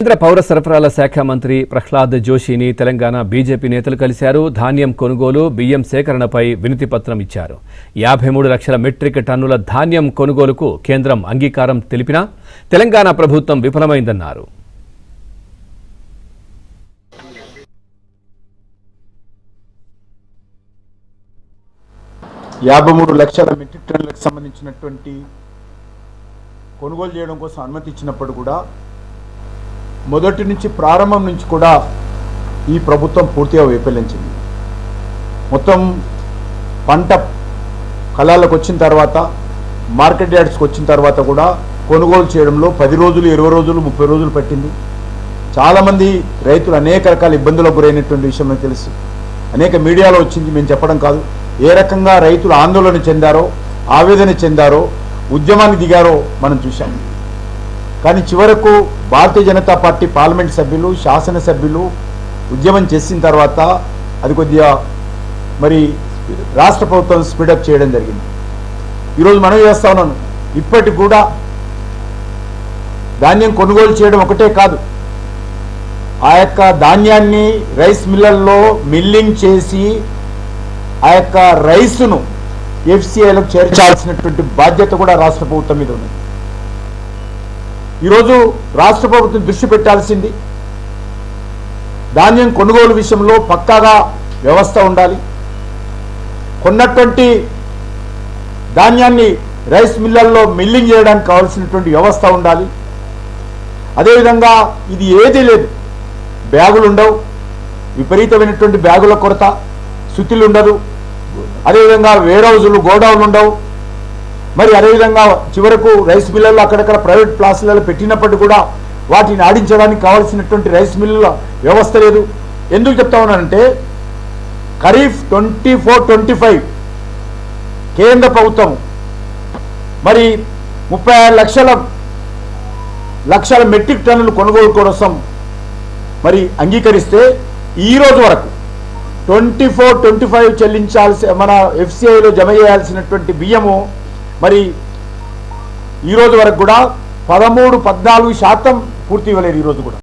కేంద్ర పౌర సరఫరాల శాఖ మంత్రి ప్రహ్లాద్ జోషిని తెలంగాణ బీజేపీ నేతలు కలిశారు. ధాన్యం కొనుగోలు, బియ్యం సేకరణపై వినతి పత్రం ఇచ్చారు. 53 లక్షల మెట్రిక్ టన్నుల ధాన్యం కొనుగోలుకు కేంద్రం అంగీకారం తెలిపినా తెలంగాణ ప్రభుత్వం విఫలమైందన్నారు. లక్షల మెట్రిక్ టన్నులకు సంబంధించినటువంటి కొనుగోలు చేయడం కోసం అనుమతి ఇచ్చినప్పుడు కూడా మొదటి నుంచి ప్రారంభం నుంచి కూడా ఈ ప్రభుత్వం పూర్తిగా వైఫల్యించింది. మొత్తం పంట కళాలకు వచ్చిన తర్వాత మార్కెట్ యార్డ్స్కి వచ్చిన తర్వాత కూడా కొనుగోలు చేయడంలో 10 రోజులు, 20 రోజులు, 30 రోజులు పట్టింది. చాలామంది రైతులు అనేక రకాల ఇబ్బందులకు గురైనటువంటి విషయం నాకు తెలుసు. అనేక మీడియాలో వచ్చింది, మేము చెప్పడం కాదు. ఏ రకంగా రైతులు ఆందోళన చెందారో, ఆవేదన చెందారో, ఉద్యమాన్ని దిగారో మనం చూశాం. కానీ చివరకు భారతీయ జనతా పార్టీ పార్లమెంట్ సభ్యులు, శాసనసభ్యులు ఉద్యమం చేసిన తర్వాత అది కొద్దిగా మరి రాష్ట్ర ప్రభుత్వం స్పీడప్ చేయడం జరిగింది. ఈరోజు మనం చేస్తా ఉన్నాను, ఇప్పటికి కూడా ధాన్యం కొనుగోలు చేయడం ఒకటే కాదు, ఆ యొక్క ధాన్యాన్ని రైస్ మిల్లల్లో మిల్లింగ్ చేసి ఆ యొక్క రైసును ఎఫ్సిఐలకు చేర్చాల్సినటువంటి బాధ్యత కూడా రాష్ట్ర ప్రభుత్వం మీద ఉంది. ఈరోజు రాష్ట్ర ప్రభుత్వం దృష్టి పెట్టాల్సింది ధాన్యం కొనుగోలు విషయంలో పక్కాగా వ్యవస్థ ఉండాలి. కొన్నటువంటి ధాన్యాన్ని రైస్ మిల్లల్లో మిల్లింగ్ చేయడానికి కావాల్సినటువంటి వ్యవస్థ ఉండాలి. అదేవిధంగా ఇది ఏదీ లేదు, బ్యాగులు ఉండవు, విపరీతమైనటువంటి బ్యాగుల కొరత, శుద్ధులు ఉండదు, అదేవిధంగా వేర్ హౌజులు, గోడౌన్లు ఉండవు. మరి అదేవిధంగా చివరకు రైస్ మిల్లర్లు అక్కడక్కడ ప్రైవేట్ ప్లాస్లలో పెట్టినప్పటికీ కూడా వాటిని ఆడించడానికి కావాల్సినటువంటి రైస్ మిల్లుల వ్యవస్థ లేదు. ఎందుకు చెప్తా ఉన్నానంటే ఖరీఫ్ 24-25 కేంద్ర ప్రభుత్వం మరి 36 లక్షల మెట్రిక్ టన్నులు కొనుగోలు కోసం మరి అంగీకరిస్తే ఈ రోజు వరకు 24-25 చెల్లించాల్సి మన ఎఫ్సిఐలో జమ చేయాల్సినటువంటి బియ్యము మరి ఈరోజు వరకు కూడా 13-14% పూర్తి ఇవ్వలేదు ఈరోజు కూడా.